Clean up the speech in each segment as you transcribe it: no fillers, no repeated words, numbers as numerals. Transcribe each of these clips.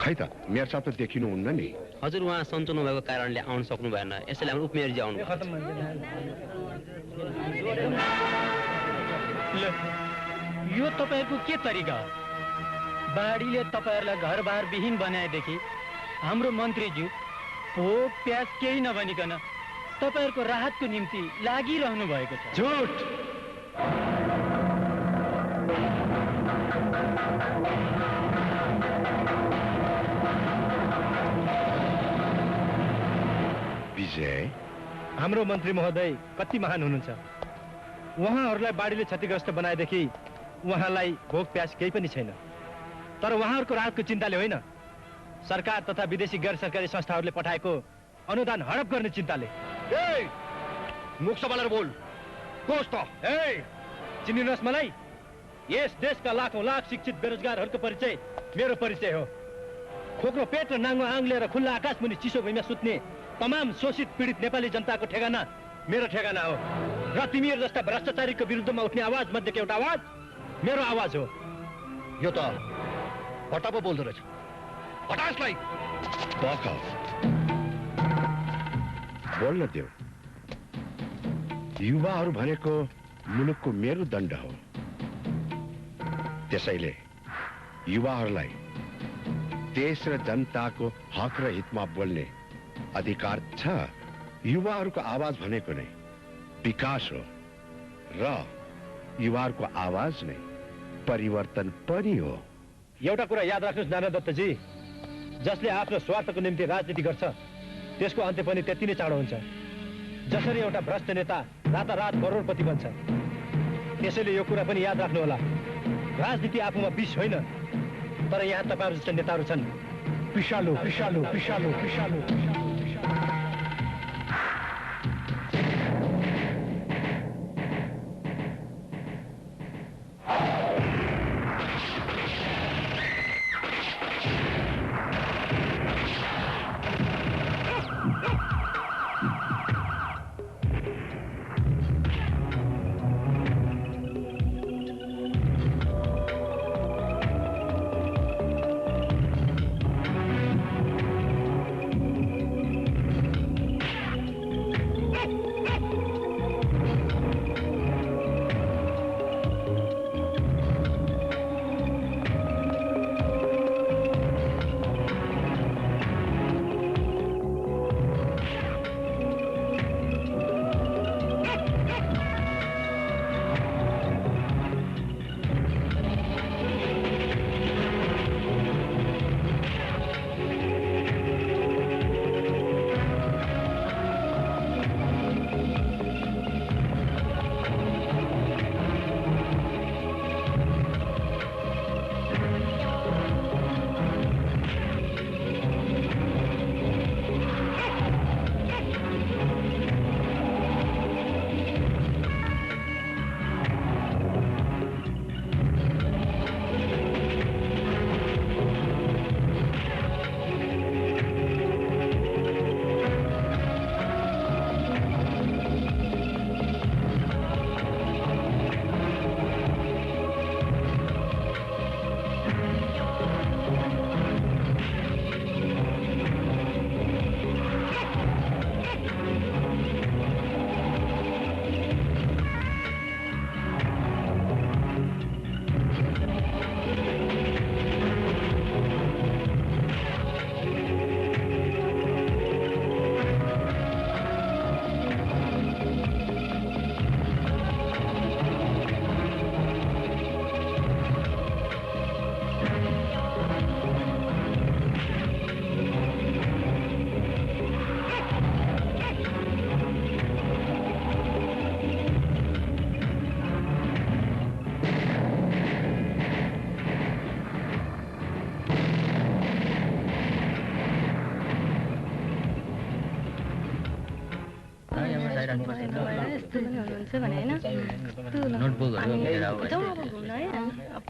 खै त मेयर साहब त देखिनुहुन्न नि। हजुर उहाँ सन्चो नभएको कारणले आउन सक्नु भएन, यसैले हाम्रो उपमेयरजी आउनु भयो। यो तपाईहरुको के तरिका हो? बाढीले तपाईहरुलाई घरबार विहीन बनाएदेखि हाम्रो मन्त्रीज्यू भोक प्यास केही नभनिकन तपाईहरुको राहतको निम्ति लागिरहनु भएको छ। झुट! विजय, हाम्रो मन्त्री महोदय कति महान हुनुहुन्छ। उहाँहरूलाई बाढीले क्षतिग्रस्त बनाएदेखि उहाँलाई भोक प्यास केही पनि छैन। तर उहाँहरूको राहतको चिन्ताले होइन, सरकार तथा विदेशी गैर सरकारी संस्थाहरूले पठाएको अनुदान हडप गर्ने चिन्ताले। मुख संभालेर बोल। कोस त? चिनिनुहोस् मलाई, यस देशका लाखौं लाख शिक्षित बेरोजगारहरूको परिचय मेरो परिचय हो। खोक्रो पेट र नाङ्गो आङ लिएर खुल्ला आकाश मुनि चिसो भुइँमा सुत्ने तमाम शोषित पीडित नेपाली जनताको ठेगाना मेरो ठेगाना हो। र तिमीहरू जस्ता भ्रष्टाचारीको विरुद्धमा उठ्ने आवाज मध्येको एउटा आवाज मेरो आवाज हो। यो त पटापो बोल्दो रहेछ। हटासलाई बोल्न देऊ। युवाहरू भनेको मुलुकको मेरुदण्ड हो। त्यसैले युवाहरूलाई देश र जनताको हक र हितमा बोल्ने अधिकार छ। युवाहरूको आवाज भनेको नै विकास हो र युवाहरूको आवाज नै परिवर्तन पनि हो। एउटा कुरा याद राख्नुहोस् नाना दत्तजी, जसले आफ्नो स्वार्थको निम्ति राजनीति गर्छ त्यसको अन्त्य पनि त्यति नै चाँडो हुन्छ जसरी एउटा भ्रष्ट नेता रातारात करोडपति बन्छ। त्यसैले यो कुरा पनि याद राख्नुहोला, राजनीति आफूमा विष होइन, तर यहाँ तपाईहरु जस्ता नेताहरू छन् विषालु विषालु विषालु विषालु।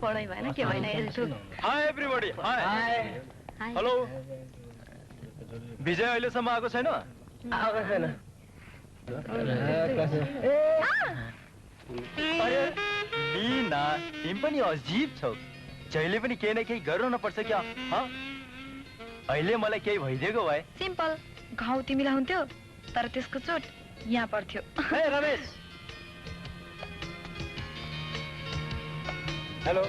पढाइ भएन के भएन। हाय एभ्रीबडी। Hi hello. विजय अहिलेसम्म आएको छैन? आएको छैन। अरे लीना, तिमी पनि अजीब छौ, जहिले पनि केही न केही गरिरहनु पर्छ क्या? अहिले मलाई केही भइदिएको भए। सिम्पल घाउ तिमीलाई हुन्थ्यो तर त्यसको चोट यहाँ पर्थ्यो। हे रमेश, हेलो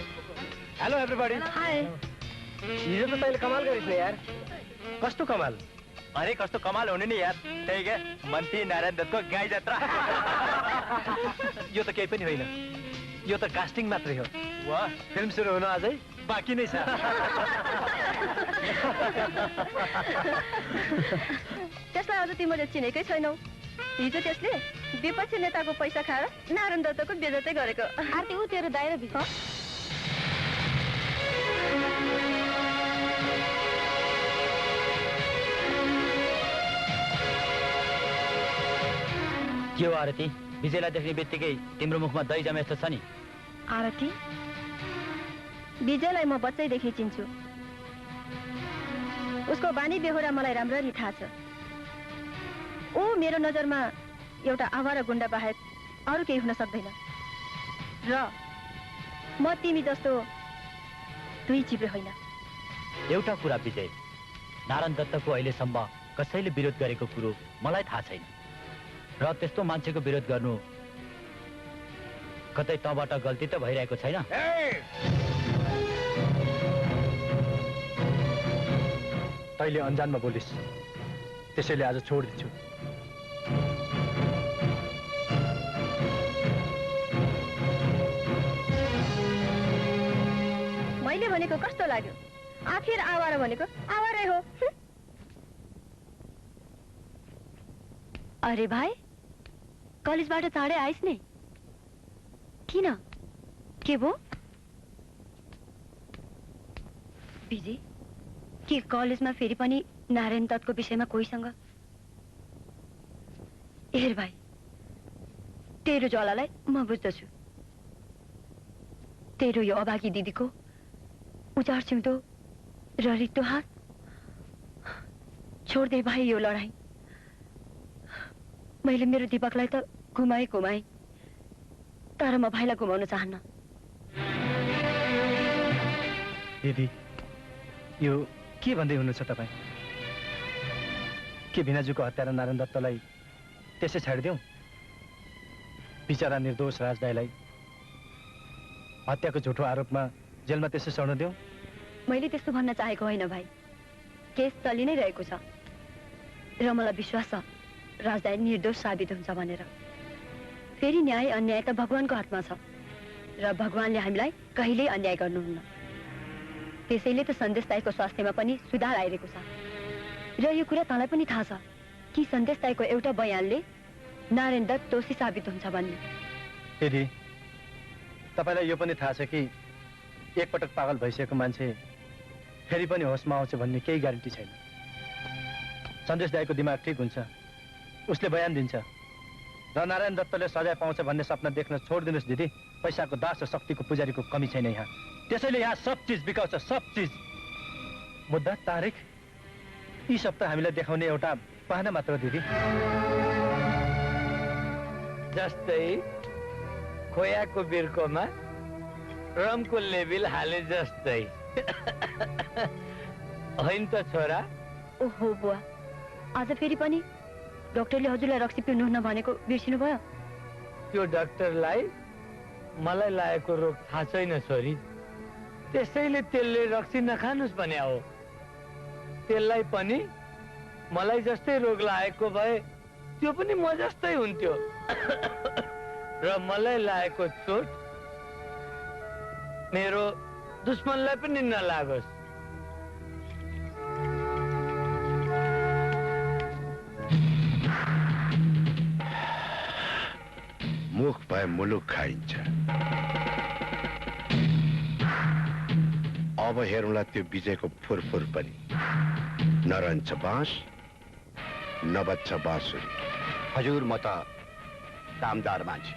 हेलो एभ्रीबडी। हाय। हिजो त तैँले कमाल गरिस् नि यार। कस्तो कमाल? अरे कस्तो कमाल हुने नि यार। त्यही क्या मन्त्री नारायण दत्तको गाई जात्रा। यो त केही पनि होइन, यो त कास्टिङ मात्रै हो। वाह, फिल्म सुरु हुन अझै बाँकी नै छ। त्यसलाई अझ तिमीले चिनेकै छैनौ। हिजो त्यसले विपक्षी नेताको पैसा खाएर नारायण दत्तको बेइज्जतै गरेको। आरती ऊ तेरो दाइ र भित्र के हो आरती? विजयलाई देख्ने बित्तिकै तिम्रो मुखमा दही जमे जस्तो छ नि। आरती, विजयलाई म बच्चैदेखि चिन्छु। उसको बानी बेहोरा मलाई राम्ररी थाहा छ। ऊ मेरो नजरमा एउटा आवारा गुण्डा बाहेक अरू केही हुन सक्दैन। र म तिमी जस्तो दुई चिप्रे होइन। एउटा कुरा विजय, नारायण दत्तको अहिलेसम्म कसैले विरोध गरेको कुरो मलाई थाहा छैन र त्यस्तो मान्छेको विरोध गर्नु कतै तँबाट गल्ती त भइरहेको छैन? तैँले अन्जानमा बोलिस्, त्यसैले आज छोडिदिन्छु। मैले भनेको कस्तो लाग्यो? आखिर आवारा भनेको आवारै हो। अरे भाइ, कलेजबाट चाँडै आइस् नि। किन, के भो? विजय, के कलेजमा फेरि पनि नारायण दत्तको विषयमा कोहीसँग? हेर भाइ, तेरो ज्वालालाई म बुझ्दछु। तेरो यो अभागी दिदीको उचार सिउँदो र रित्तो हात छोड्दे भाइ यो लडाईँ। मैले मेरो दीपकलाई त घुमाएँ, तर म भाइलाई घुमाउन चाहन्न। दिदी, यो के भन्दै हुनुहुन्छ तपाईँ? के भिनाजुको हत्यारा नारायण दत्तलाई त्यसै छाडिदेऊ? बिचरा निर्दोष राजदाईलाई हत्याको झुठो आरोपमा जेलमा त्यसै सड्न देऊ? मैले त्यस्तो भन्न चाहेको होइन भाइ। केस चलि नै रहेको छ र मलाई विश्वास छ राजदाई निर्दोष साबित हुन्छ भनेर। फेरि न्याय अन्याय त भगवानको हातमा छ र भगवानले हामीलाई कहिल्यै अन्याय गर्नुहुन्न। त्यसैले त सन्देश दाईको स्वास्थ्यमा पनि सुधार आइरहेको छ र यो कुरा तँलाई पनि थाहा छ कि सन्देश दाईको एउटा बयानले नारायण दत्त दोषी साबित हुन्छ भन्ने। दिदी, तपाईँलाई यो पनि थाहा छ कि एकपटक पागल भइसकेको मान्छे फेरि पनि होसमा आउँछ भन्ने केही ग्यारेन्टी छैन। सन्देश दाईको दिमाग ठिक हुन्छ, उसले बयान दिन्छ र नारायण दत्तले सजाय पाउँछ भन्ने सपना देख्न छोडिदिनुहोस् दिदी। पैसाको दास र शक्तिको पुजारीको कमी छैन यहाँ, त्यसैले यहाँ सब चिज बिकाउँछ, सब चिज। मुद्दा, तारिख, यी सब त हामीलाई देखाउने एउटा बहाना मात्र दिदी। जस्तै खोयाको बिर्कोमा रमको लेबिल हाले जस्तै। होइन त छोरा? ओहो बुवा, आज फेरि पनि डाक्टरले हजुरलाई रक्सी पिउनुहुन्न भनेको बिर्सिनु भयो? त्यो डाक्टरलाई मलाई लागेको रोग थाहा छैन छोरी, त्यसैले त्यसले रक्सी नखानुस् भने हो। त्यसलाई पनि मलाई जस्तै रोग लागेको भए त्यो पनि म जस्तै हुन्थ्यो र मलाई लागेको चोट मेरो दुश्मनलाई पनि नलागोस्। मुख भए मुलुक खाइन्छ। अब हेरौँला त्यो विजयको फुरफुर पनि। नरन्छ बाँस, नबच्छ बाँसुरी। हजुर, म त कामदार मान्छे।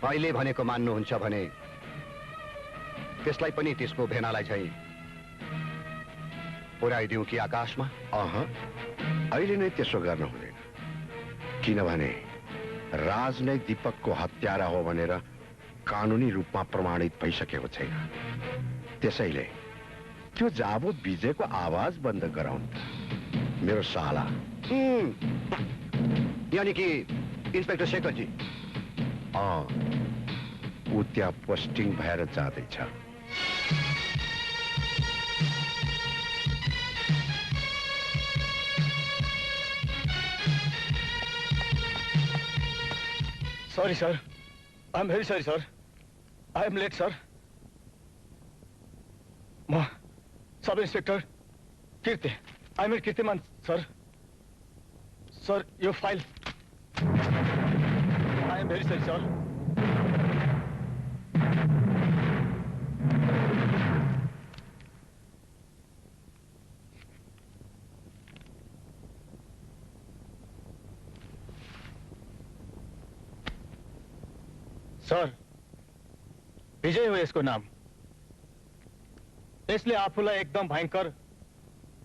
अहिले भनेको मान्नुहुन्छ भने त्यसलाई पनि त्यसको भेनालाई चाहिँ पुर्याइदिउँ कि आकाशमा? अहिले नै त्यसो गर्न हुँदैन, किनभने राज नै दीपकको हत्यारा हो भनेर कानुनी रूपमा प्रमाणित भइसकेको छैन। त्यसैले त्यो जाबोत विजयको आवाज बन्द गराउन् मेरो साला। यानी कि इन्सपेक्टर शेखर जी। ऊ त्यहाँ पोस्टिङ भएर जाँदैछ। Sorry sir, I am very sorry sir, I am late sir. म sub inspector Kirti, I am Kirtiman sir. Sir यो file, I am very sorry sir. Sir, Vijay हो यसको नाम। यसले आफूलाई एकदम भयंकर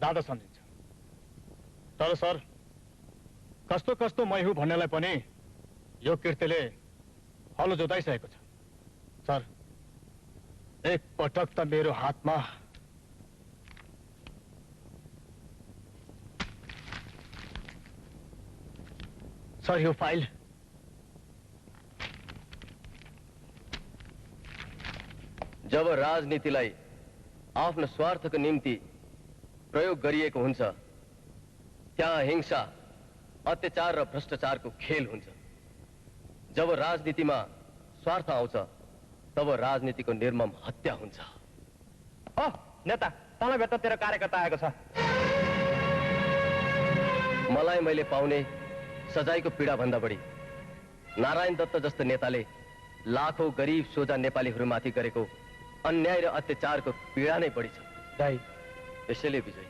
दादा सम्झिन्छ। तर सर, कस्तो कस्तो मै हुँ भन्नेलाई पनि यो कीर्तिले हलो जोताइसकेको छ। सर, एक पटक त मेरो हातमा सर यो फाइल जब राजनीतिलाई आफ्नो स्वार्थको निम्ति प्रयोग गरिएको हुन्छ त्यहाँ हिंसा, अत्याचार र भ्रष्टाचारको खेल हुन्छ। जब राजनीतिमा स्वार्थ आउँछ तब राजनीतिको निर्मम हत्या हुन्छ। नेता, तँलाई भेट्न तेरो कार्यकर्ता आएको छ। मलाई मैले पाउने सजायको पीडा भन्दा बढी नारायण दत्त जस्तो नेताले लाखौं गरिब सोझा नेपालीहरूमाथि गरेको अन्याय र अत्याचारको पीडा नै बढी छ। दाइ, यसैले विजय,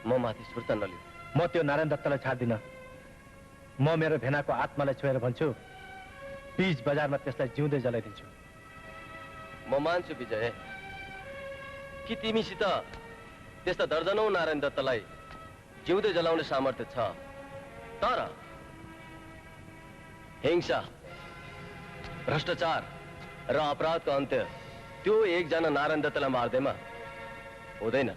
म माथि सुर्ता नलिऊ। म त्यो नारायण दत्तलाई छाड्दिन। म मेरो भेनाको आत्मालाई छोएर भन्छु, बीच बजारमा त्यसलाई जिउँदै जलाइदिन्छु। म मान्छु विजय कि तिमीसित त्यस्ता दर्जनौं नारायण दत्तलाई जिउँदै जलाउने सामर्थ्य छ। तर हिंसा, भ्रष्टाचार र अपराधको अन्त्य त्यो एकजना नारायण दत्तलाई मार्दैमा हुँदैन।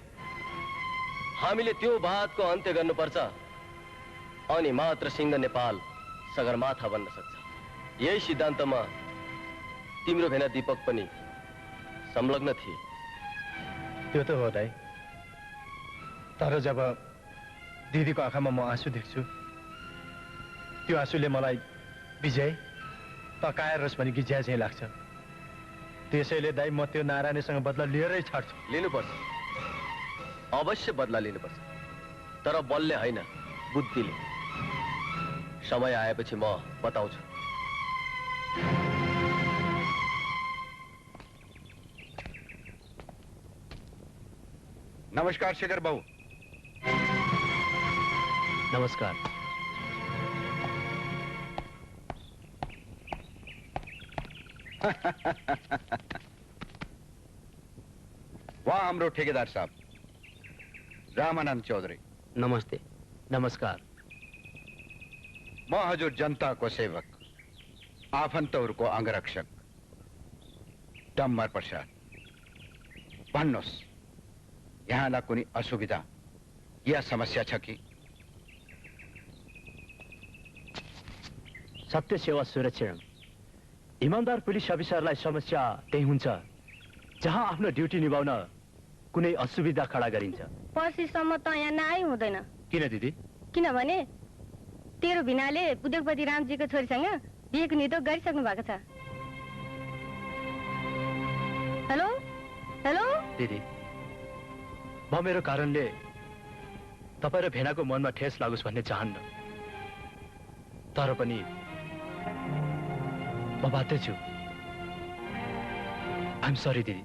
हामीले त्यो वादको अन्त्य गर्नुपर्छ, अनि मात्र सिंह नेपाल सगरमाथा बन्न सक्छ। यही सिद्धान्तमा तिम्रो भेना दीपक पनि संलग्न थिए। त्यो त हो दाइ, तर जब दिदीको आँखामा म आँसु देख्छु त्यो आँसुले मलाई विजय तकाएर रस पनि गिज्या चाहिँ लाग्छ। त्यसैले दाइ, म त्यो नारायणसँग बदला लिएरै छाड्छु। लिनुपर्छ, अवश्य बदला लिनुपर्छ, तर बलले होइन, बुद्धिले। समय आएपछि म बताउँछु। नमस्कार शेखर बाबू। नमस्कार। वहाँ हाम्रो ठेकेदार साहब रामानन्द चौधरी। नमस्ते। नमस्कार। म हजुर जनताको सेवक, आफन्तहरूको अंगरक्षक डम्बर प्रसाद। भन्नुहोस्, यहाँलाई कुनै असुविधा या समस्या छ कि? सत्य सेवा सुरक्षण, इमानदार पुलिस अफिसरलाई समस्या त्यही हुन्छ जहाँ आफ्नो ड्युटी निभाउन कुनै असुविधा खडा गरिन्छ। पर्सिसम्म त यहाँ नआइ हुँदैन। किन दिदी? किनभने तेरो भिनाले उद्योगपति रामजीको छोरीसँग बिहेको निधो गरिसक्नु भएको छ। हेलो हेलो दिदी, म मेरो कारणले तपाईँ र भेनाको मनमा ठेस लागोस् भन्ने चाहन्न, तर पनि म बाध्य छु। आइएम सरी दिदी।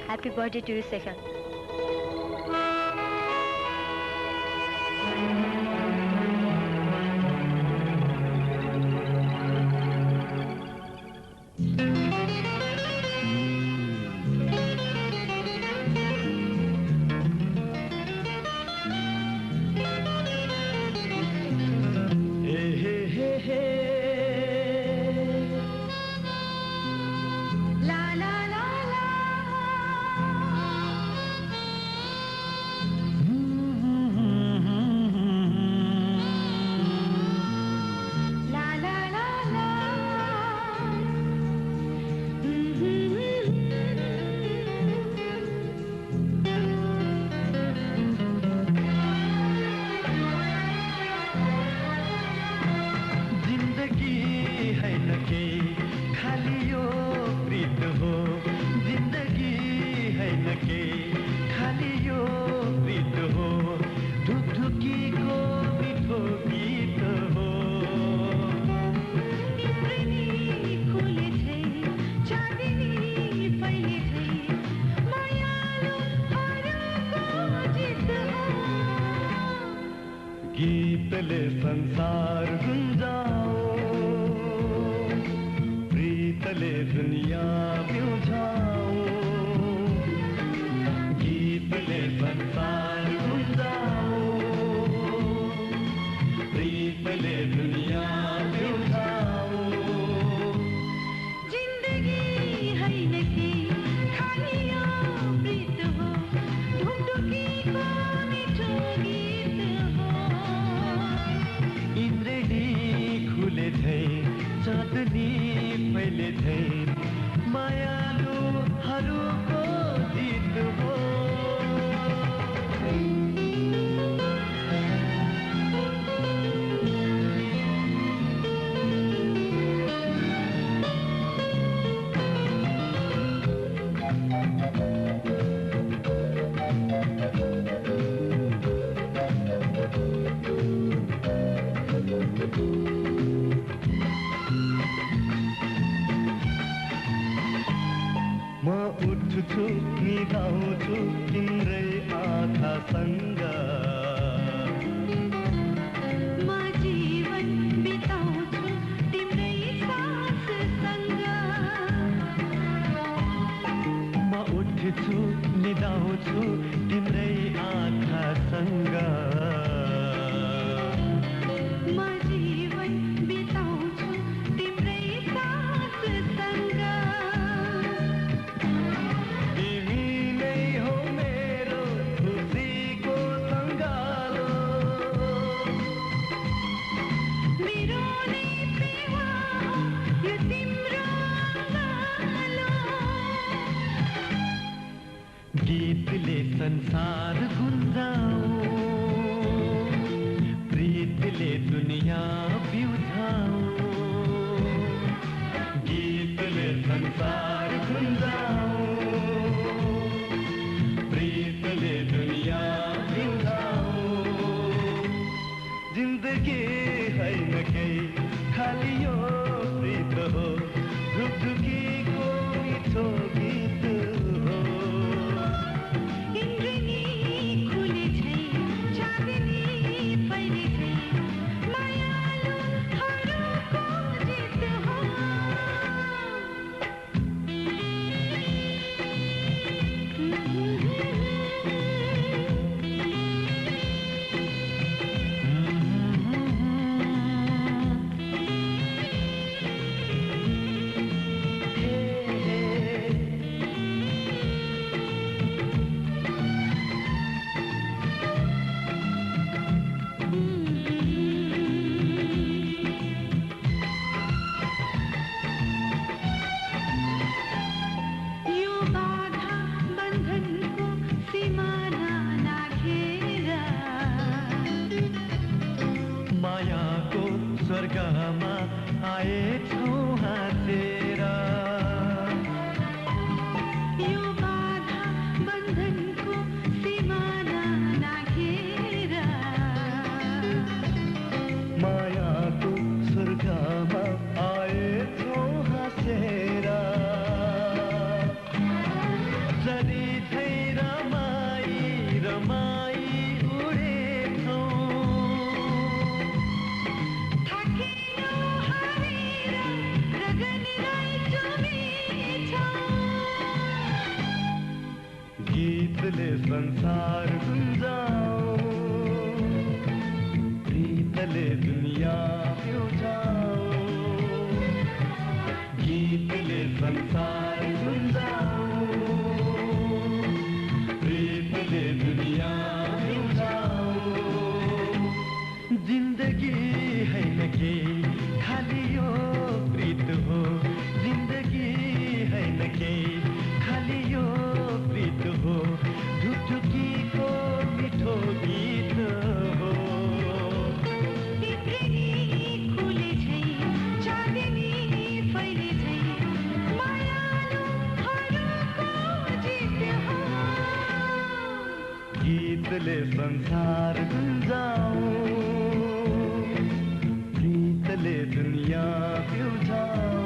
Happy birthday to you, Shekhar. गीतले संसार गुंजाओ, प्रीतले दुनिया बिउझाओ। गीतले संसार गुंजाओ, प्रीतले दुनिया बिउझाओ। जिंदगी है नकी खाली यो प्रीत हो, ढुकढुकी को मिठो गीत हो। इंद्रनी खुले थे, चाँदनी फैले थे, मायालु हरूको जीत हो। म उठ्छु निदाउँछु तिम्रै आँखासँग, म जीवन बिताउँछु तिम्रै साससँग। म उठ्छु निदाउँछु तिम्रै आँखासँग। म जीवन बिताउँछु तिम्रै साससँग। तिमी नै हो मेरो खुसीको सङ्गालो, मेरो नै प्रेम हो यो तिम्रो अँगालो। गीतले संसार गुन्जाओ, प्रीतले दुनिया बिउझाओ। गीतले संसार गुन्जाओ, प्रीतले दुनिया बिउझाओ। जिन्दगी हैन केही खाली यो प्रीत हो, ढुकढुकीको मिठो गीत हो। इन्द्रनी खुले छै, चाँदनी फैले छै, मायालु हरूको जित हो। यो बाधा बन्धनको सिमाना नाघेर, मायाको स्वर्गमा आएछौ हाँसेर। यो बाधा बन्धनको सिमाना नाघेर। मायाको स्वर्गमा आएछौ हाँसेर। जरी संसार गुंजाओ, प्रीतले दुनिया उजाओ, गीतले संसार गुंजाओ, प्रीतले दुनिया उजाओ। जिंदगी है न के खाली यो प्रीत हो, जिंदगी है न के खाली यो प्रीत हो, ढुकढुकी को मिठो गीत हो। तित्रिनी खुले छै, चाँदनी फैले छै, मायालुहरूको जित हो। गीतले संसार गुंजाओ, प्रीतले दुनिया उजाओ,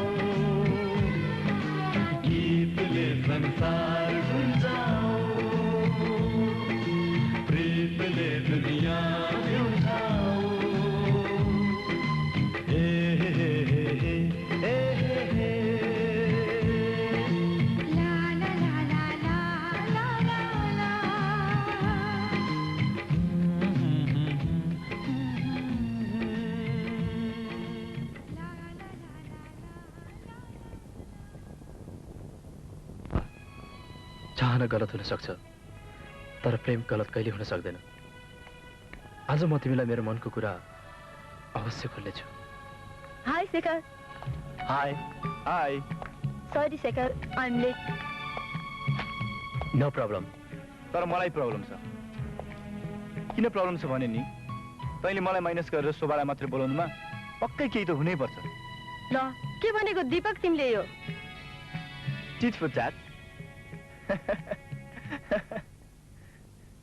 गीतले संसार गुंजाओ, प्रीतले दुनिया उजाओ। हे हे हे हे हे हे हे। ला ला ला ला ला ला ला ला। चाहना गलत हुन सक्छ, तर प्रेम गलत कहिले हुन सक्दैन। आज म तिमीलाई मेरो मनको कुरा अवश्य खोल्नेछु। Hi Shekhar. Hi. Hi. Sorry Shekhar, I am late. No problem. तर मलाई प्रब्लम छ। किन प्रब्लम छ भने नि, तैँले मलाई माइनस गरेर शोभालाई मात्रै बोलाउनुमा पक्कै केही त हुनै पर्छ। ल के भनेको दीपक तिमीले यो? Tit for tat.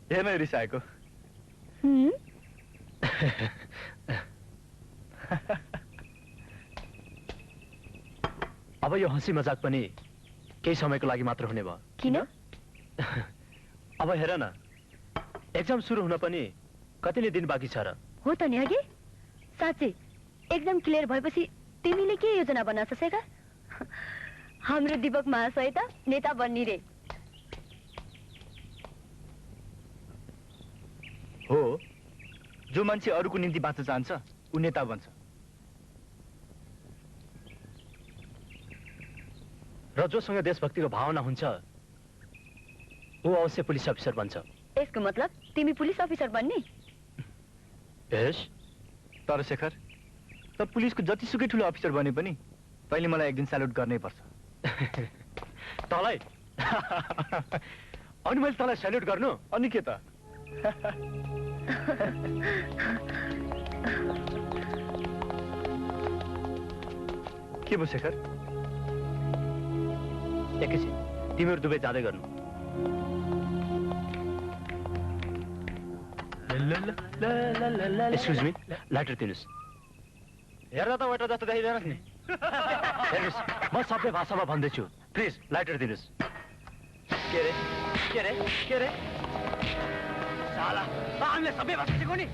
हेर्न रिसाएको। अब यो हँसी मजाक पनि केही समयको लागि मात्र हुने भयो। किन? अब हेर न, एक्जाम सुरु हुन पनि कति नै दिन बाँकी छ र। हो त नि अघि, साँच्चै एकदम क्लियर भएपछि तिमीले के योजना बनाएको छ शेखर? हाम्रो दीपक महाशय त नेता बन्नी रे। हो, जो मान्छे अरूको निम्ति बाँच्न चाहन्छ ऊ नेता बन्छ। र जोसँग देशभक्तिको भावना हुन्छ ऊ अवश्य पुलिस अफिसर बन्छ। यसको मतलब तिमी पुलिस अफिसर बन्ने? यस। तर शेखर, त पुलिसको जतिसुकै ठुलो अफिसर बने पनि तैँले मलाई एक दिन स्यालुट गर्नै पर्छ। तँलाई? अनि मैले तँलाई स्यालुट गर्नु? अनि के त? के भयो शेखर? एकैछिन, तिमीहरू दुवै जाँदै गर्नु। एक्सक्युज मी, लाइटर दिनुहोस्। हेर्दा त वेटर जस्तो देखिँदैनस् नि। हेर्नुहोस्, म सबै भाषामा भन्दैछु, प्लिज लाइटर दिनुहोस्। के रे के रे के रे? साला, हामीले सबै भाषा सिकाउने?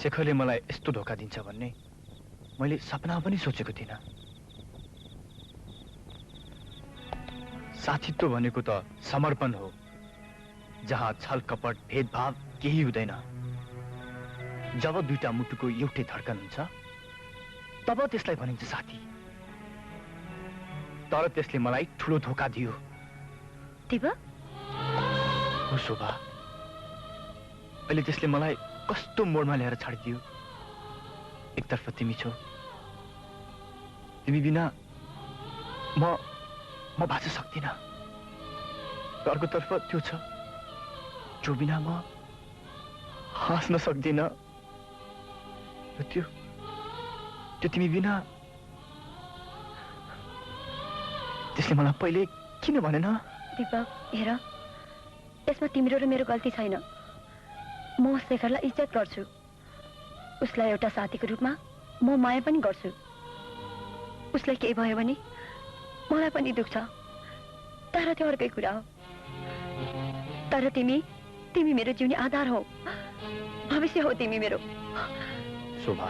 शेखरले मलाई यस्तो धोका दिन्छ भन्ने मैले सपना पनि सोचेको थिइनँ। साथीत्व भनेको त समर्पण हो, जहाँ छल कपट भेदभाव केही हुँदैन। जब दुईटा मुटुको एउटै धड्कन हुन्छ तब त्यसलाई भनिन्छ साथी। तर त्यसले मलाई ठुलो धोका दियो। दिपक? हो शोभा, अहिले त्यसले मलाई कस्तो मोडमा ल्याएर छाडिदियो। एकतर्फ तिमी छौ, तिमी बिना म बाँच्न सक्दिनँ। र अर्कोतर्फ त्यो छ जो बिना म हाँस्न सक्दिनँ। र त्यो तिमी बिना त्यसले मलाई पहिले किन भनेन? दिपक हेर, यसमा तिम्रो र मेरो गल्ती छैन। म शेखरलाई इज्जत गर्छु, उसलाई एउटा साथीको रूपमा म माया पनि गर्छु। उसलाई केही भयो भने मलाई पनि दुख्छ, तर त्यो अर्कै कुरा हो। तर तिमी मेरो जिउने आधार हो, भविष्य हो तिमी मेरो। Shobha,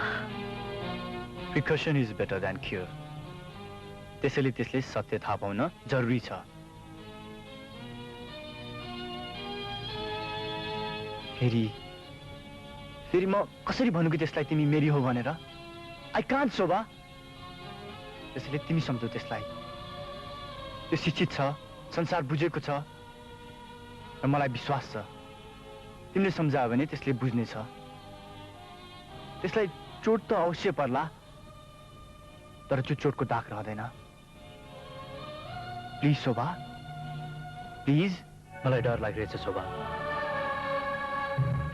precaution is better than cure. त्यसैले त्यसले सत्य थाहा पाउन जरुरी छ। फेरि म कसरी भन्नु कि त्यसलाई तिमी मेरी हो भनेर? आई कान्ट शोभा। त्यसैले तिमी सम्झौ त्यसलाई। त्यो शिक्षित छ, संसार बुझेको छ, र मलाई विश्वास छ तिमीले सम्झायो भने त्यसले बुझ्नेछ। त्यसलाई चोट त अवश्य पर्ला, तर त्यो चोटको दाग रहँदैन। Please Shobha, please. मलाई डर लागिरहेछ शोभा।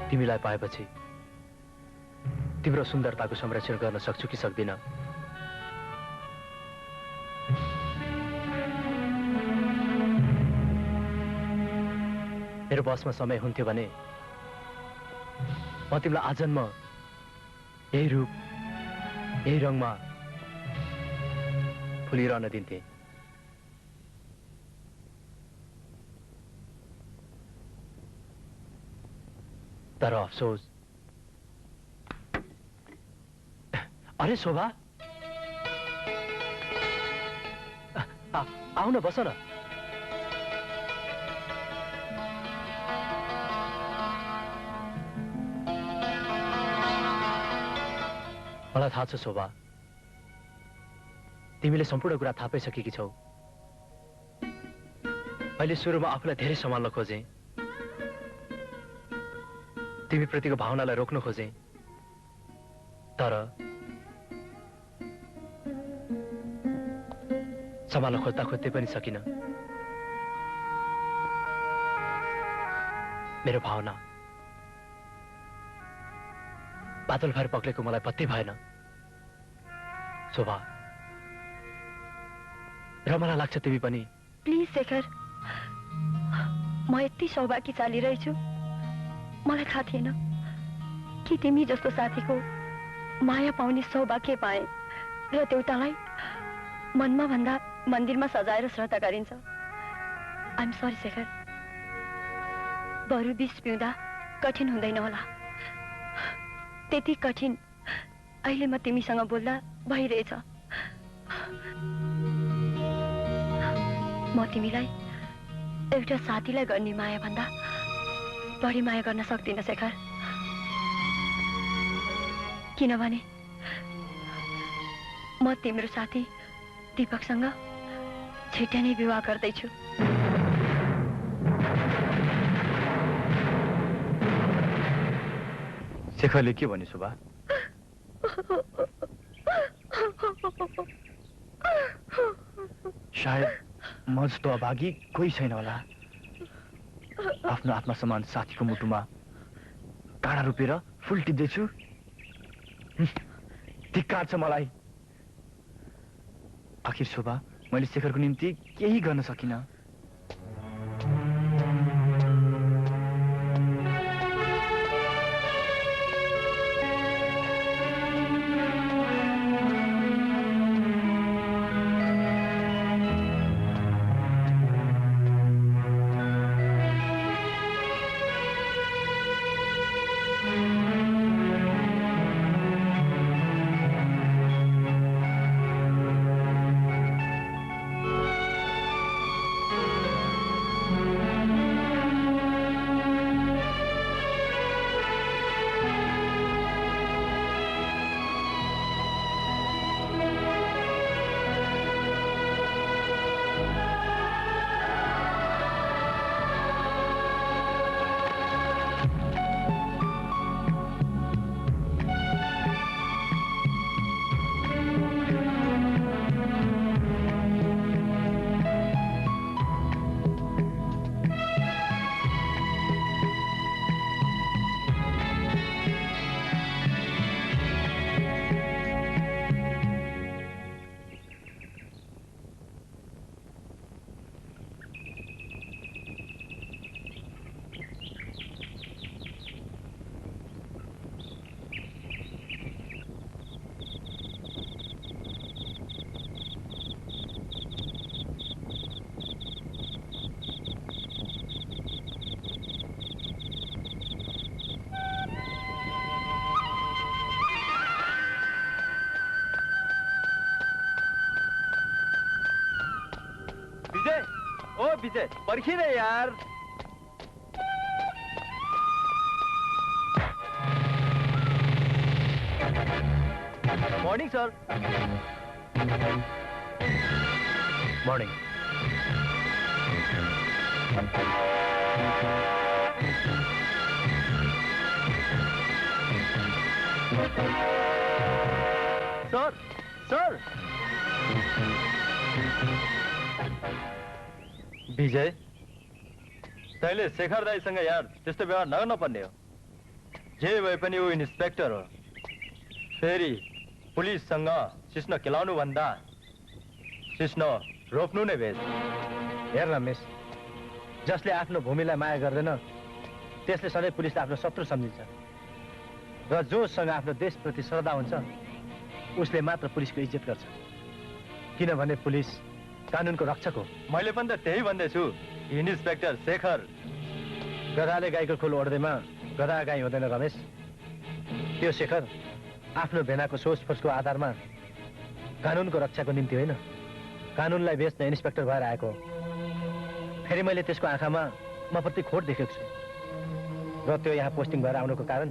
तिमीलाई पाएपछि तिम्रो सुन्दरताको संरक्षण गर्न सक्छु कि सक्दिन? मेरो बसमा समय हुन्थ्यो भने म तिमीलाई आजन्म यही रूप यही रङमा फुलिरहन दिन्थे। तर अफसोस। अरे शोभा, आऊ न, बस न। मलाई थाहा छ शोभा, तिमीले सम्पूर्ण कुरा थाहा पाइसकेकी छौ। मैले सुरुमा आफूलाई धेरै सम्हाल्न खोजेँ, तिमीप्रतिको भावनालाई रोक्न खोजेँ, तर सम्हाल्न खोज्दा खोज्दै पनि सकिन। मेरो भावना बादल भएर पक्लेको मलाई पत्तै भएन शोभा। र मलाई लाग्छ तिमी पनि। प्लिज शेखर, म यति सौभाग्य चालिरहेछु, मलाई थाहा थिएन कि तिमी जस्तो साथीको माया पाउने सौभाग्य पाए। र देउतालाई मनमा भन्दा मन्दिरमा सजाएर श्रद्धा गरिन्छ। आइएम सरी शेखर, बरु विष पिउँदा कठिन हुँदैन होला, त्यति कठिन अहिले म तिमीसँग बोल्दा भइरहेछ। म तिमीलाई एउटा साथीलाई गर्ने माया भन्दा बढी माया गर्न सक्दिनँ शेखर, किनभने म तिम्रो साथी दीपकसँग छिट्टै नै विवाह गर्दैछु। शेखरले के भन्यो शोभा? सायद म जस्तो अभागी कोही छैन होला। आफ्नो आत्मा समान साथीको मुटुमा काँडा रोपेर फुल टिप्दैछु। धिक्कार छ मलाई। आखिर शोभा, मैले शेखरको निम्ति केही गर्न सकिनँ। विजय पर्खिने यार। Morning sir. Morning. Sir sir. Vijay तैँले शेखर दाईसँग यार त्यस्तो व्यवहार नगर्नु पर्ने हो। जे भए पनि ऊ इन्सपेक्टर हो। फेरि पुलिससँग सिस्नो खेलाउनु भन्दा सिस्नो रोप्नु नै बेस। हेर रमेश, जसले आफ्नो भूमिलाई माया गर्दैन त्यसले सधैँ पुलिसलाई आफ्नो शत्रु सम्झिन्छ र जोसँग आफ्नो देशप्रति श्रद्धा हुन्छ उसले मात्र पुलिसको इज्जत गर्छ, किनभने पुलिस कानुनको रक्षक हो। मैले पनि त त्यही भन्दैछु। इन्सपेक्टर शेखर गधाले गाईको खोल ओढ्दैमा गधा गाई हुँदैन रमेश। त्यो शेखर आफ्नो भेनाको सोचफोचको आधारमा कानुनको रक्षाको निम्ति होइन, कानुनलाई बेच्न इन्सपेक्टर भएर आएको हो। फेरि मैले त्यसको आँखामा म प्रति खोट देखेको छु र त्यो यहाँ पोस्टिङ भएर आउनुको कारण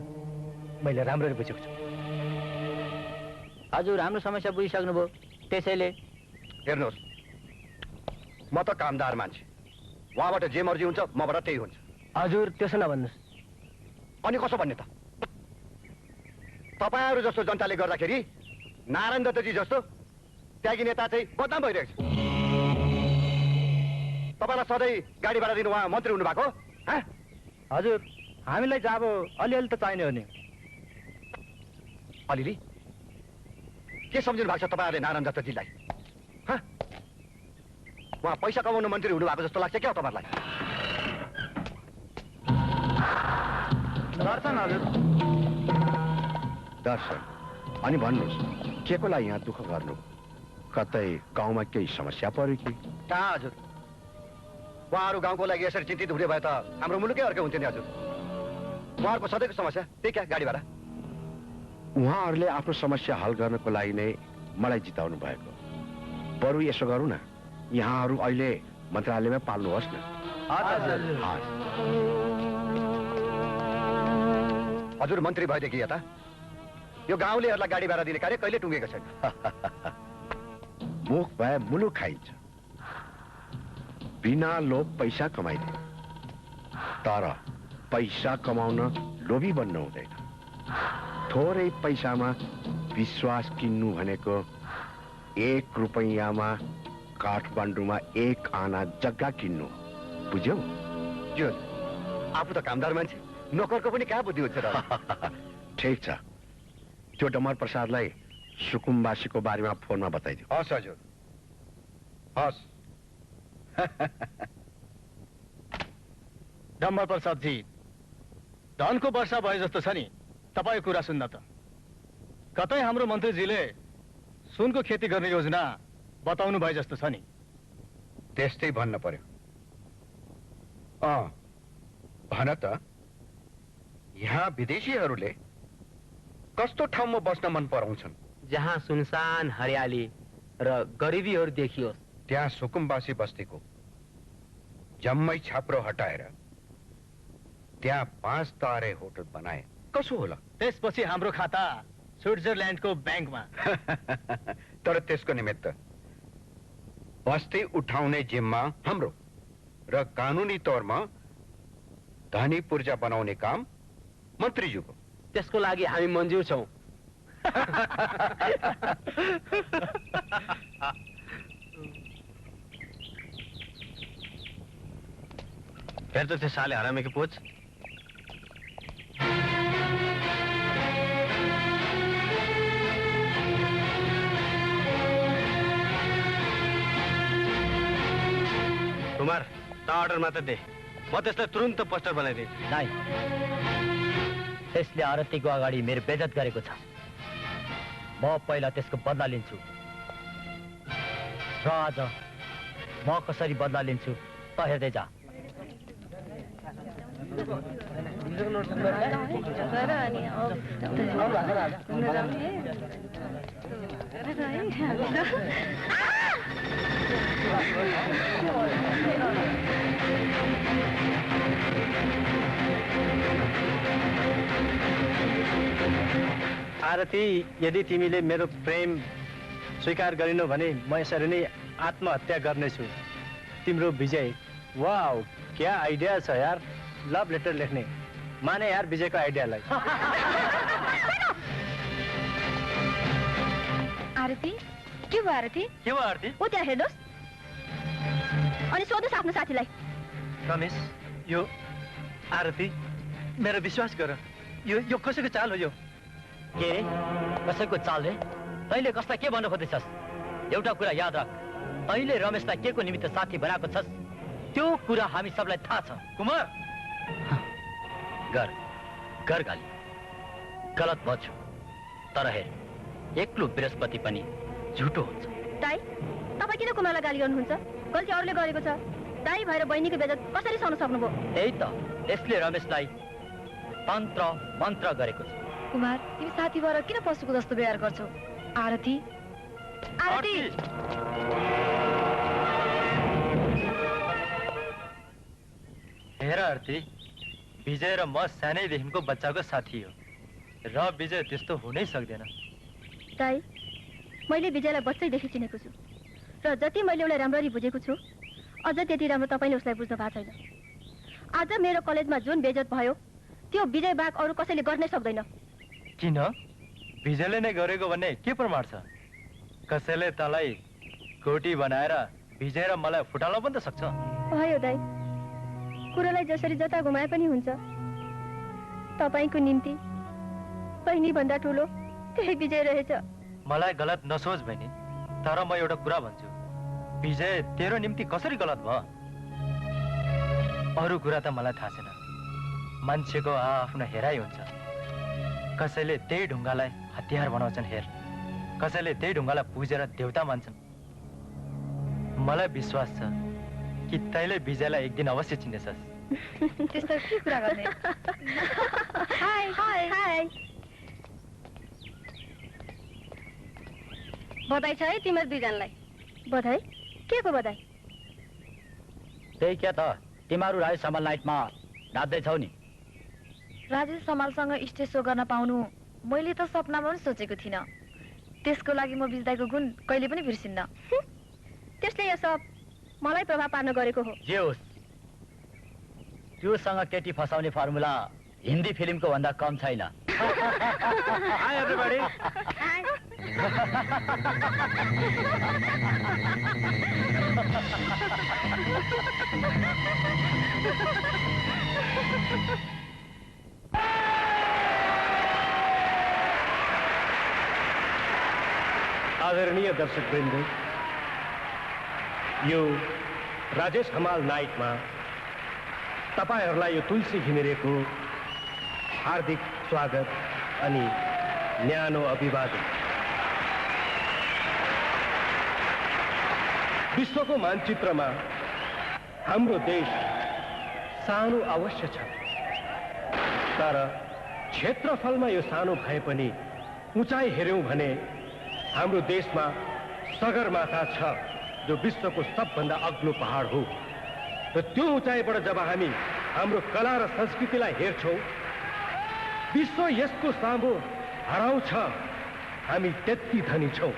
मैले राम्ररी बुझेको छु। हजुर हाम्रो समस्या बुझिसक्नुभयो, त्यसैले हेर्नुहोस्, म त कामदार मान्छे, उहाँबाट जे मर्जी हुन्छ मबाट त्यही हुन्छ। हजुर त्यसो नभन्नुहोस्। अनि कसो भन्ने त? तपाईँहरू जस्तो जनताले गर्दाखेरि नारायण दत्तजी जस्तो त्यागी नेता चाहिँ बदनाम भइरहेको छ। तपाईँलाई सधैँ गाडी भाडा दिनु उहाँ मन्त्री हुनुभएको? हजुर हामीलाई चाहिँ अब अलिअलि त चाहिने हो नि। अलिअलि के सम्झिनु भएको छ तपाईँहरूले नारायण दत्तजीलाई? उहाँ पैसा कमाउनु मन्त्री हुनुभएको जस्तो लाग्छ क्या तपाईँहरूलाई? दर्शन हजुर। दर्शन अनि भन्नुहोस्, के को लागि यहाँ दुःख गर्नु? कतै गाउँमा केही समस्या पर्यो कि? कहाँ हजुर, उहाँहरू गाउँको लागि यसरी चिन्तित हुने भए त हाम्रो मुलुकै अर्कै हुन्थ्यो नि हजुर। उहाँहरूको सधैँको समस्या त्यही क्या, गाडी भाडा। उहाँहरूले आफ्नो समस्या हल गर्नको लागि नै मलाई जिताउनु भएको। बरु यसो गरौँ न, यहाँहरू अहिले मन्त्रालयमा पाल्नुहोस् न। हजुर मन्त्री भएदेखि यता यो गाउँलेहरूलाई गाडी भाडा दिने कार्य कहिले टुङ्गेको छैन। मुख भए मुलुक खाइन्छ, बिना लोभ पैसा कमाइदिए, तर पैसा कमाउन लोभी बन्नु हुँदैन। थोरै पैसामा विश्वास किन्नु भनेको 1 रुपैयाँमा काठमाडौँमा 1 आना जग्गा किन्नु, बुझ्यौ? ज्यू आफू त कामदार मान्छे, नोकरको पनि कहाँ बुद्धि हुन्छ र? ठिक छ, त्यो डम्बर प्रसादलाई सुकुम्बासीको बारेमा फोनमा बताइदियो। हस् हजुर, हस्। डम्बर प्रसाद जी, धनको वर्षा भए जस्तो छ नि तपाईको कुरा सुन्दा त। कतै हाम्रो मन्त्रीजीले सुनको खेती गर्ने योजना बताउनु भए जस्तो छ नि। त्यस्तै भन्न पर्यो। भन त, यहाँ विदेशीहरूले कस्तो ठाउँमा बस्न मन पराउँछन्? जहाँ सुनसान हरियाली र गरिबीहरू देखियोस्। त्यहाँ सुकुम्बासी बस्तीको जम्मै छाप्रो हटाएर त्यहाँ 5 तारे होटल बनाए, कसो होला? त्यसपछि हाम्रो खाता स्विट्जरल्यान्डको ब्याङ्कमा। तर त्यसको निमित्त बस्ती उठाउने जिम्मा हाम्रो र कानुनी तौरमा धनी पूर्जा बनाउने काम मन्त्रीज्यूको। त्यसको लागि हामी मन्जुर छौँ। फेरि त त्यो साले हरामेको पोच। कुमार त अर्डर मात्र दे, म त्यसलाई तुरुन्त पोस्टर बनाइदिए। नाइ, त्यसले आरतीको अगाडि मेरो बेइज्जत गरेको छ। म पहिला त्यसको बदला लिन्छु र आज म कसरी बदला लिन्छु त हेर्दै जा। आरती, यदि तिमीले मेरो प्रेम स्वीकार गरिनौ भने म यसरी नै आत्महत्या गर्नेछु। तिम्रो विजय। वाउ, क्या आइडिया छ यार। लभ लेटर लेख्ने। माने यार विजयको आइडियालाई। आरती, के भयो आरती? के भयो आरती? ऊ त्यहाँ हेर्नुहोस् अनि सोध्नुहोस् आफ्नो साथीलाई। रमेश, यो आरती, मेरो विश्वास गर, यो कसैको चाल हो यो। के रे? कसैको चाल रे? तैँले कसलाई के भन्न खोज्दैछस्? एउटा कुरा याद राख, तैँले रमेशलाई के को निमित्त साथी बनाएको छस् त्यो कुरा हामी सबलाई थाहा छ। कुमार, गर गाली, गलत भन्छ। तर हेर, एक्लो बृहस्पति पनि झुटो हुन्छ। दाइ, तपाईँ किन कुमारलाई गाली गर्नुहुन्छ? गल्ती अरूले गरेको छ। दाइ भएर बहिनीको बेइज्जत कसरी सहन सक्नुभयो? त्यही त, यसले रमेशलाई तन्त्र मन्त्र गरेको छ। कुमार, तिमी साथी भएर किन पशुको जस्तो व्यवहार गर्छौ? आरती, आरती, हेर आरती, विजय र म सानैदेखिको बच्चाको साथी हो र विजय त्यस्तो हुनै सक्दैन। दाइ, मैले विजयलाई बच्चैदेखि चिनेको छु र जति मैले उसलाई राम्ररी बुझेको छु अझ त्यति राम्रो तपाईँले उसलाई बुझ्नु भएको छैन। आज मेरो कलेजमा जुन बेइज्जत भयो त्यो विजय बाहेक अरू कसैले गर्नै सक्दैन। किन? विजयले नै गरेको भन्ने के प्रमाण छ? कसैले तँलाई कोटी बनाएर विजय र मलाई फुटाल्न पनि त सक्छ। भयो दाइ, कुरालाई जसरी जता घुमाए पनि हुन्छ। तपाईँको निम्ति बहिनी भन्दा ठुलो त्यही विजय रहेछ। मलाई गलत नसोच बहिनी, तर म एउटा कुरा भन्छु, विजय तेरो निम्ति कसरी गलत भयो? अरू कुरा त मलाई थाहा छैन। मान्छेको आफ्नो हेराइ हुन्छ। कसैले त्यही ढुङ्गालाई हतियार बनाउँछन् हेर, कसैले त्यही ढुङ्गालाई पुजेर देवता मान्छन्। मलाई विश्वास छ कि तैँले विजयलाई एक दिन अवश्य चिनेछस्। त्यस्तो के कुरा गर्ने? हाय हाय हाय, बधाई छ है तिमीहरू दुईजनालाई। बधाई? के को बधाई? त्यही क्या त, तिमीहरू राजेश समाल नाइटमा नाच्दैछौ नि। राजेश समालसँग स्टेज सो गर्न पाउनु मैले त सपनामा पनि सोचेको थिइनँ। त्यसको लागि म बिजदाईको गुण कहिले पनि बिर्सिन्न। त्यसले यो सब मलाई प्रभाव पार्न गरेको हो। जे होस्, त्योसँग केटी फसाउने फर्मुला हिन्दी फिल्मको भन्दा कम छैन। हाय एभ्रीबडी। आदरणीय दर्शकवृन्द, यो राजेश हमाल नाइटमा तपाईहरूलाई यो तुलसी घिमिरेको हार्दिक स्वागत अनि न्यानो अभिवादन। विश्वको मानचित्रमा हाम्रो देश सानो अवश्य छ, तर क्षेत्रफलमा यो सानो भए पनि उचाइ हेर्यौं भने हाम्रो देशमा सगरमाथा छ, जो विश्वको सबभन्दा अग्लो पहाड हो। र त्यो उचाइबाट जब हामी हाम्रो कला र संस्कृतिलाई हेर्छौं, विश्व यसको सामु हराउँछ। हामी त्यति धनी छौं।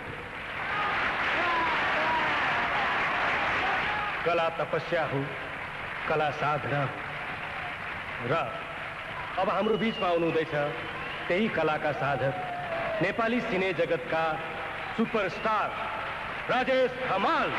कला तपस्या हो, कला साधना हो। र अब हाम्रो बीचमा आउनुहुँदैछ त्यही कलाका साधक, नेपाली सिने जगतका सुपरस्टार राजेश हमाल।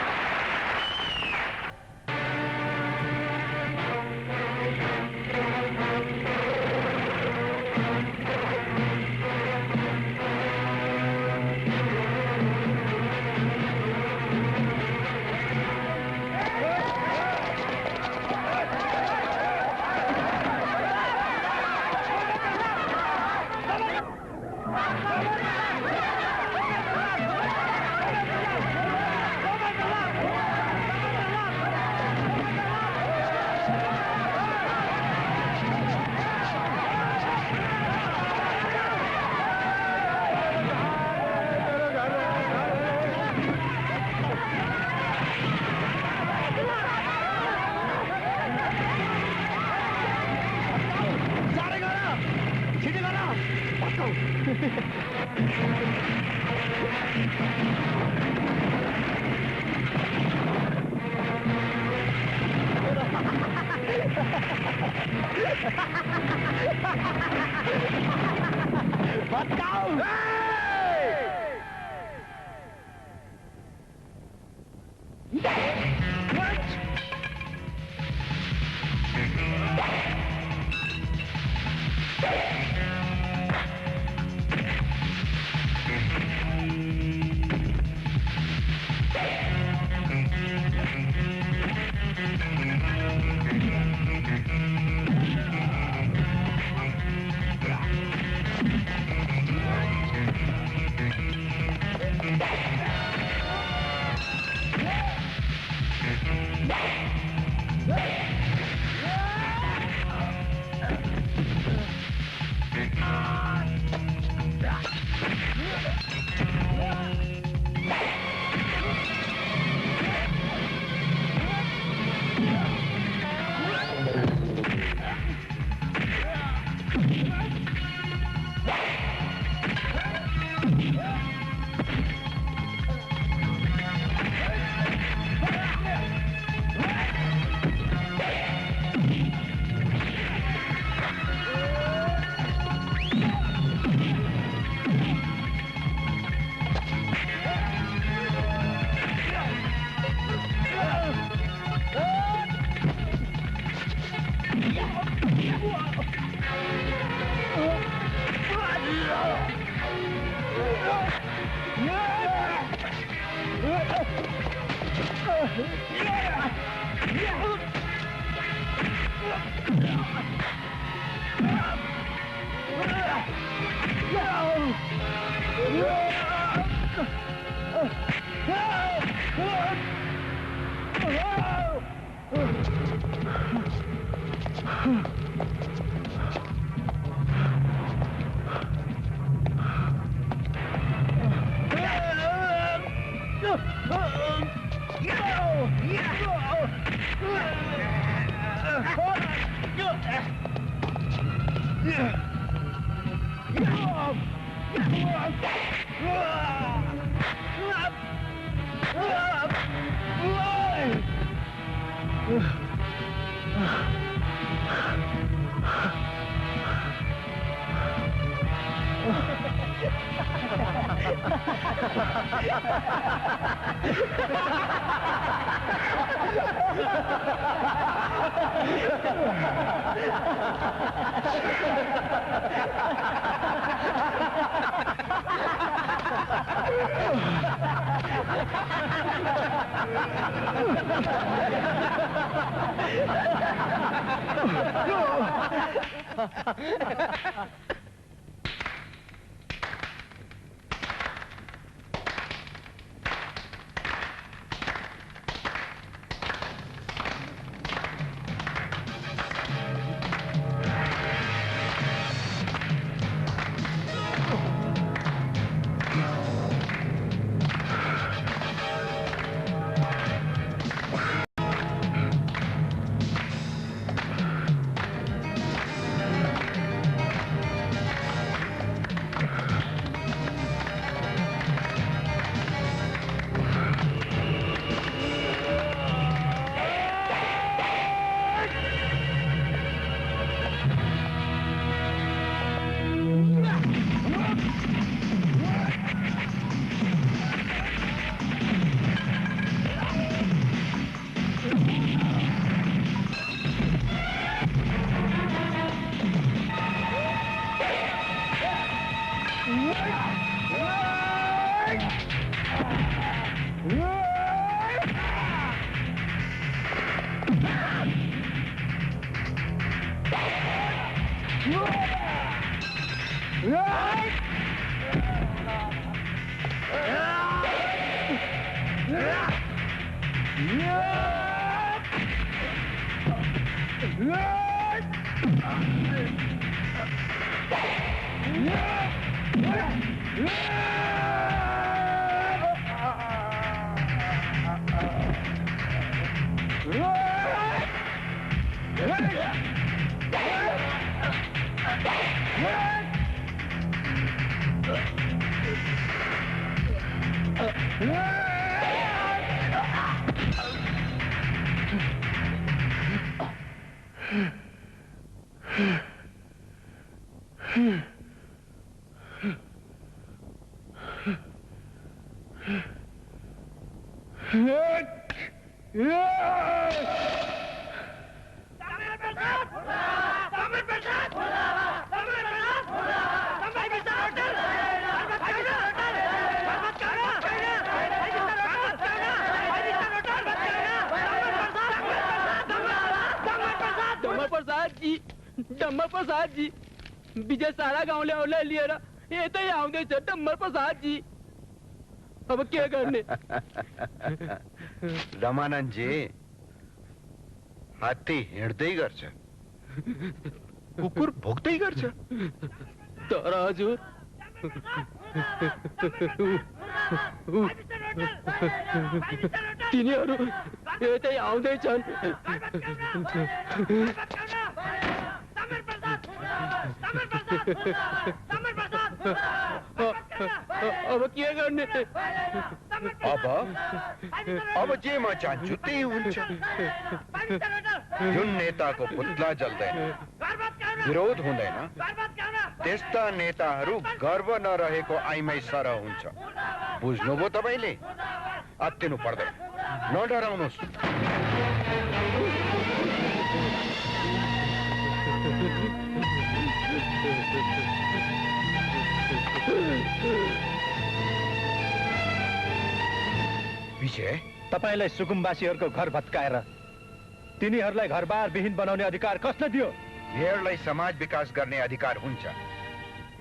डम्बर प्रसाद जी विजय सारा गाँव ले लिया ये तो आऊंगे डम्बर प्रसाद जी अब के गर्ने? रमानन्दजी, हात्ती हिँड्दै गर्छ, कुकुर भोक्दै गर्छ। तर हजुर तिनीहरू यतै आउँदैछन्। अब के गर्ने? अब जे म चाहन्छु त्यही हुन्छ। जुन नेताको पुतला जल्दैन, विरोध हुँदैन, त्यस्ता नेताहरू गर्व नरहेको आइमाई सरह हुन्छ। बुझ्नुभयो तपाईँले? अत्तिनु पर्दैन, नडराउनुहोस्। विजय, तपाईँलाई सुकुम्बासीहरूको घर भत्काएर तिनीहरूलाई घरबार विहीन बनाउने अधिकार कसले दियो? मेयरलाई समाज विकास गर्ने अधिकार हुन्छ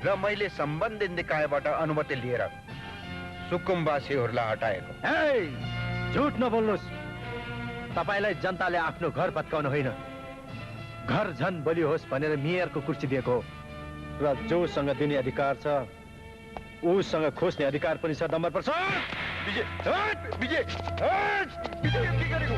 र मैले सम्बन्धित निकायबाट अनुमति लिएर सुकुम्बासीहरूलाई हटाएको। झुट नबोल्नुहोस्। तपाईँलाई जनताले आफ्नो घर भत्काउन होइन, घर झन बलियो होस् भनेर मेयरको कुर्सी दिएको हो। र जोसँग दिने अधिकार छ उसँग खोज्ने अधिकार पनि छ। डम्बर पर्छ। विजय, विजय, विजय के गरेको?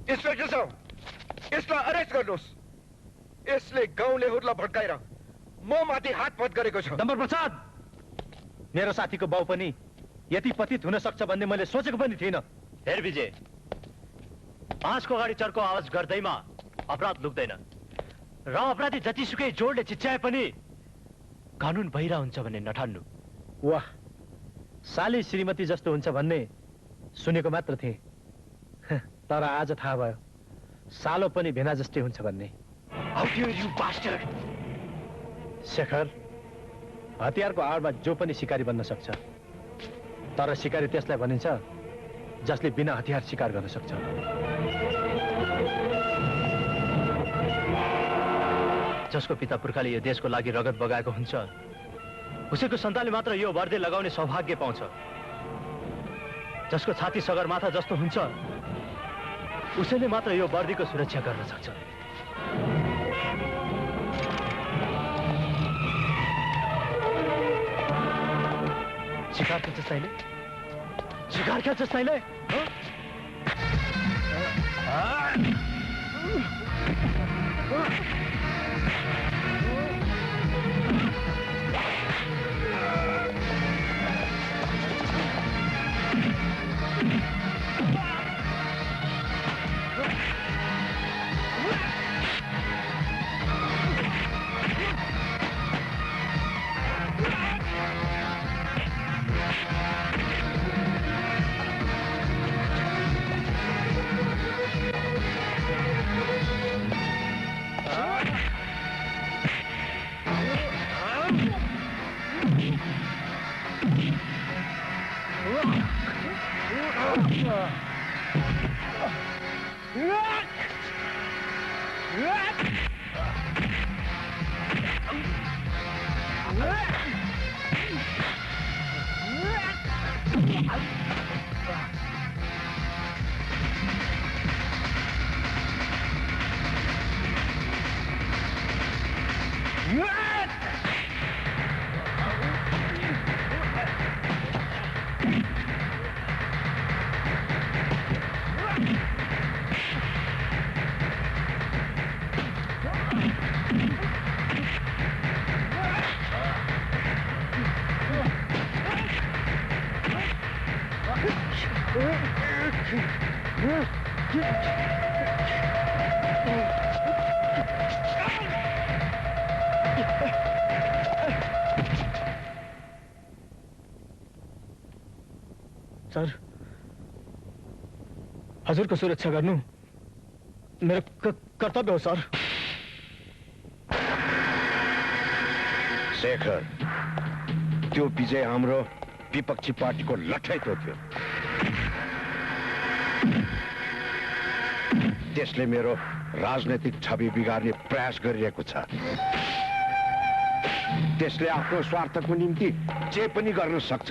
इन्स्पेक्टर साहब, यसलाई अरेस्ट गर्नुहोस्। यसले गाउँलेहरूलाई भड्काएर म माथि हातपात गरेको छ। डम्बर प्रसाद, मेरो साथीको बाउ पनि यति पतित हुन सक्छ भन्ने मैले सोचेको पनि थिइनँ। हेर विजय, बाँसको अगाडि चर्को आवाज गर्दैमा अपराध लुक्दैन र अपराधी जतिसुकै जोडले चिच्याए पनि कानुन बहिरा हुन्छ भन्ने नठान्नु। वाह, साली श्रीमती जस्तो हुन्छ भन्ने सुनेको मात्र थिएँ, तर आज थाहा भयो सालो पनि भेना जस्तै हुन्छ भन्ने। शेखर, हतियारको आडमा जो पनि शिकारी बन्न सक्छ, तर शिकारी त्यसलाई भनिन्छ जसले बिना हतियार शिकार गर्न सक्छ। जसको पिता पुर्खाले यो देशको लागि रगत बगाएको हुन्छ उसैको सन्तानले मात्र यो वर्दी लगाउने सौभाग्य पाउँछ। जसको छाती सगरमाथा जस्तो हुन्छ उसैले मात्र यो वर्दीको सुरक्षा गर्न सक्छ। शिकार खेल्छ तैँले? शिकार खेल्छ तैँले? सर, हजुरको सुरक्षा गर्नु मेरो कर्तव्य हो सर। शेखर त्यो विजय हाम्रो विपक्षी पार्टीको लठैतो थियो। त्यसले मेरो राजनैतिक छवि बिगार्ने प्रयास गरिरहेको छ। त्यसले आफ्नो स्वार्थको निम्ति जे पनि गर्न सक्छ।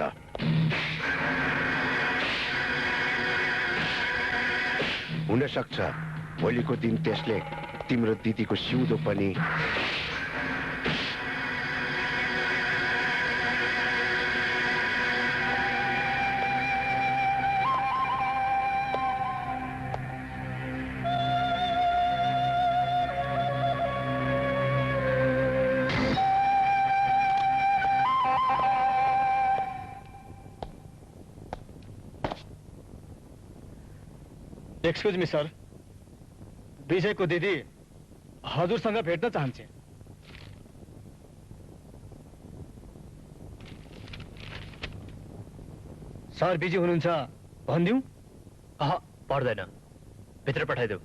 हुन सक्छ भोलिको दिन त्यसले तिम्रो दिदीको सिउँदो पनि एक्सक्यूज मी सर, विजयको दिदी हजुरसँग भेट्न चाहन्छे। सर बिजी हुनुहुन्छ भनिदिउँ? पर्दैन, भित्र पठाइदेऊ।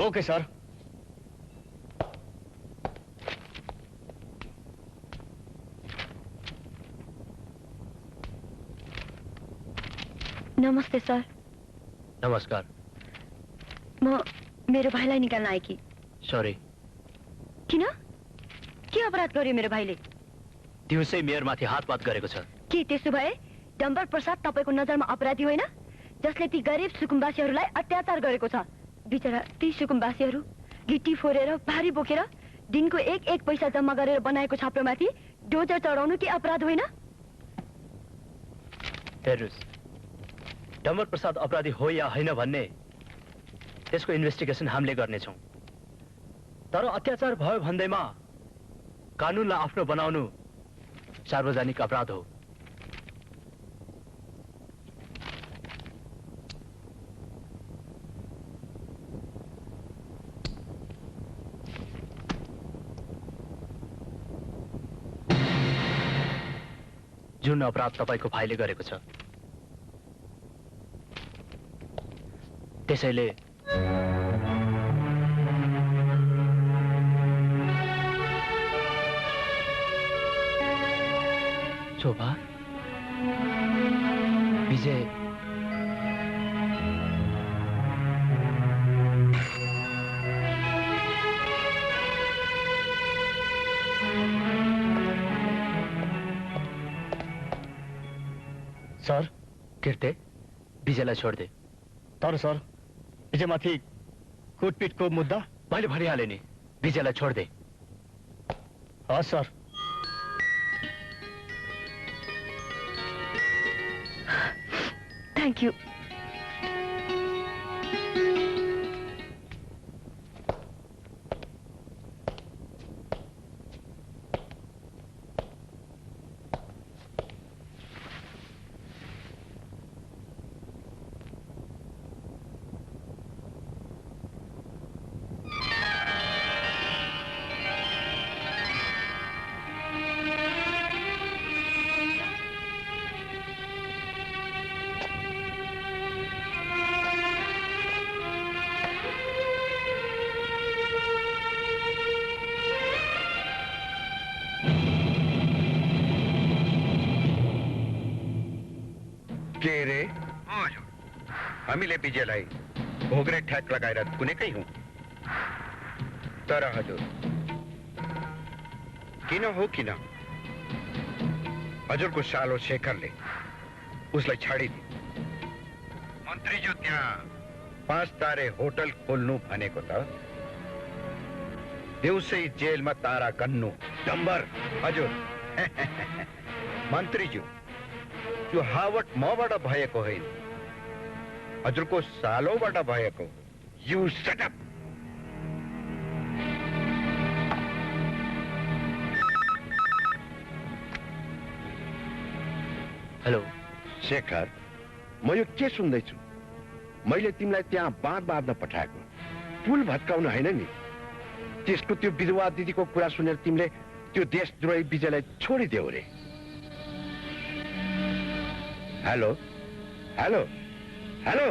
Okay sir. नमस्ते सर। नमस्कार। म मेरो भाइलाई निकाल्न आएकी। सरी। किन? के अपराध गर्यो मेरो भाइले? दिउँसै मेयरमाथि हातपात गरेको छ। के त्यसो भए डम्बर प्रसाद तपाईँको नजरमा अपराधी होइन, जसले ती गरिब सुकुम्बासीहरूलाई अत्याचार गरेको छ? बिचरा ती सुकुम्बासीहरू गिट्टी फोरेर भारी बोकेर दिनको एक एक पैसा जम्मा गरेर बनाएको छाप्रोमाथि डोजर चढाउनु के अपराध होइन? हेर्नुहोस्, डम्बर प्रसाद अपराधी हो या होइन भन्ने त्यसको इन्भेस्टिगेसन हामीले गर्नेछौँ। तर अत्याचार भयो भन्दैमा कानुनलाई आफ्नो बनाउनु सार्वजनिक अपराध हो। जुन अपराध तपाईको भाइले गरेको छ, त्यसैले शोभा, विजय सर, कीर्ते विजयलाई छोड दे। तर सर, विजयमाथि कुटपिटको मुद्दा मैले भनिहालेँ नि, विजयलाई छोड दे। हस् सर। Thank you. के रे? हजुर, हामीले विजयलाई भोग्रे ठ्याक लगाएर कुनेकै हौं। तर हजुर, किन हो किन हजुरको सालो शेखरले उसलाई छाडिदियो। मन्त्रीज्यू त्यहाँ 5 तारे होटल खोल्नु भनेको त देउसै जेलमा तारा गन्नु। डम्बर हजुर। मन्त्रीज्यू, त्यो हावट मबाट भएको होइन, हजुरको सालोबाट भएको। You shut up. Hello Shekhar, म यो के सुन्दैछु? मैले तिमीलाई त्यहाँ बाँध बाँध्न पठाएको, पुल भत्काउन होइन नि। त्यसको त्यो विधवा दिदीको कुरा सुनेर तिमीले त्यो देशद्रोही विजयलाई छोडिदेऊ रे। Hello hello hello,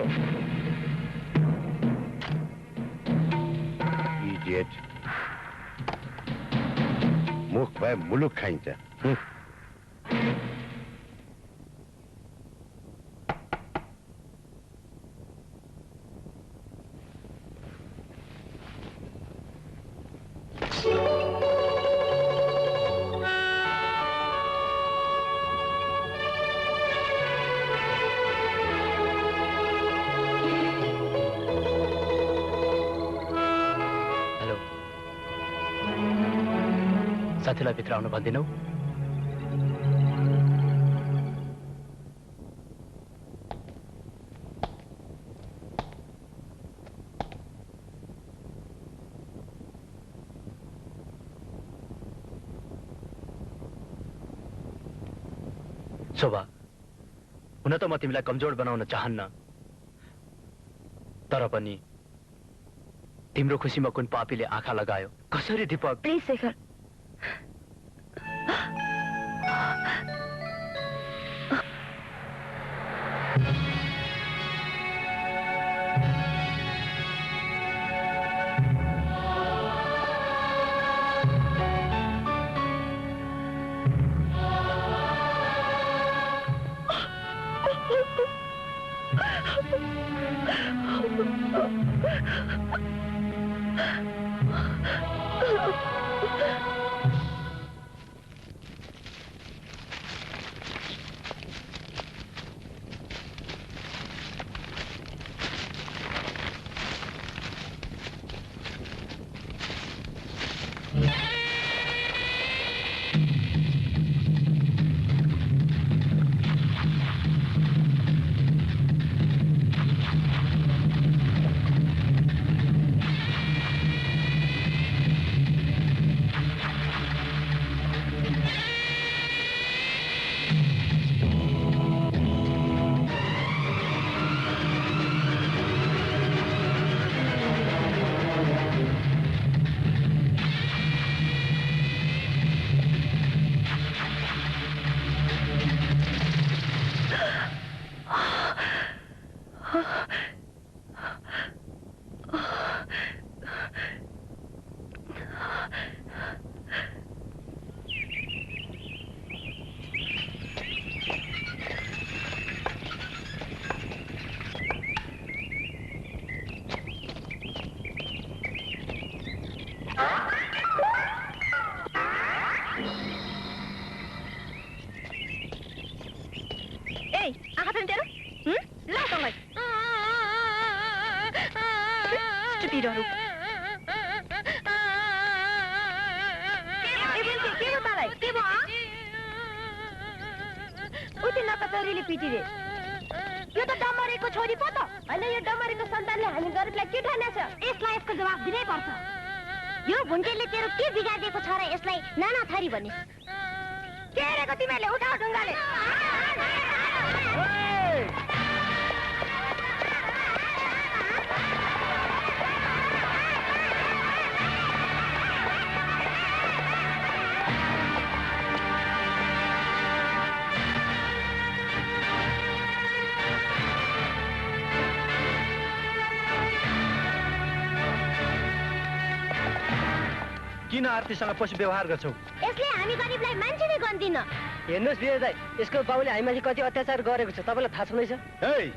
idiot. Move मुख भए मुलुक खाइन्छ। हेलो, साथीलाई भित्र आउनु भन्दिनौ? शोभा, हुन त म तिमीलाई कमजोर बनाउन चाहन्न, तर पनि तिम्रो खुसीमा कुन पापीले आँखा लगायो? कसरी दीपक? प्लिज शेखर, किन आरतीसँग पछि व्यवहार गर्छौ? यसले हामी गरिबलाई मान्छे नै गर्दिन। हेर्नुहोस् विजय दाइ, यसको बाबुले हामीमाथि कति अत्याचार गरेको छ तपाईँलाई थाहा छैन? ए,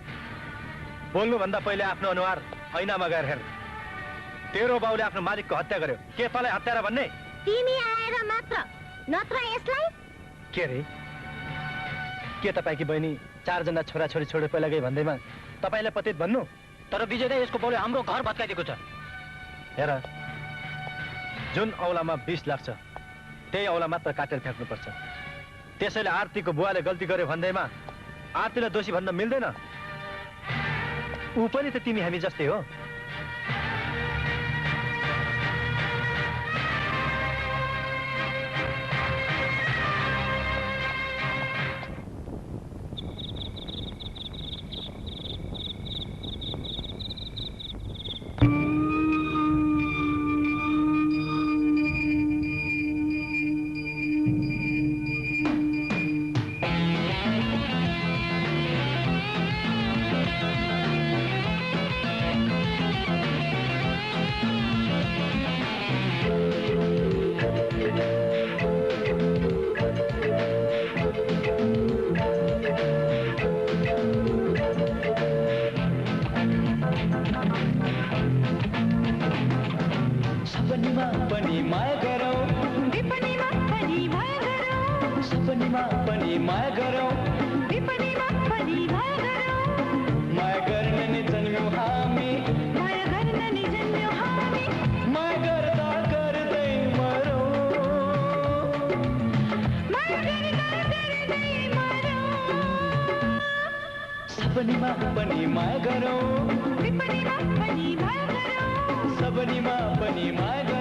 बोल्नुभन्दा पहिले आफ्नो अनुहार ऐनामा गएर हेर। तेरो बाउले आफ्नो मालिकको हत्या गर्यो, के तँलाई हत्यारा भन्ने? तिमी आएर मात्र, नत्र यसलाई। के रे? के तपाईँकी बहिनी 4 जना छोराछोरी छोडेर पहिला गई भन्दैमा तपाईँलाई पतित भन्नु? तर विजय दाइ, यसको बाउले हाम्रो घर भत्काइदिएको छ। हेर, जुन औलामा विष लाग्छ त्यही औला मात्र काटेर फ्याँक्नुपर्छ। त्यसैले आरतीको बुवाले गल्ती गर्यो भन्दैमा आरतीलाई दोषी भन्न मिल्दैन। ऊ पनि त तिमी हामी जस्तै हो। सपनीमा पनि माया गरौँ विपनीमा पनि माया गरौँ माया गर्न नि जन्म्यौँ हामी माया गर्न नि जन्म्यौँ हामी माया गर्दा गर्दै मरौँ माया गर्दा गर्दै मरौँ सपनीमा पनि माया गरौँ विपनीमा पनि माया गरौँ सपनीमा पनि माया गरौँ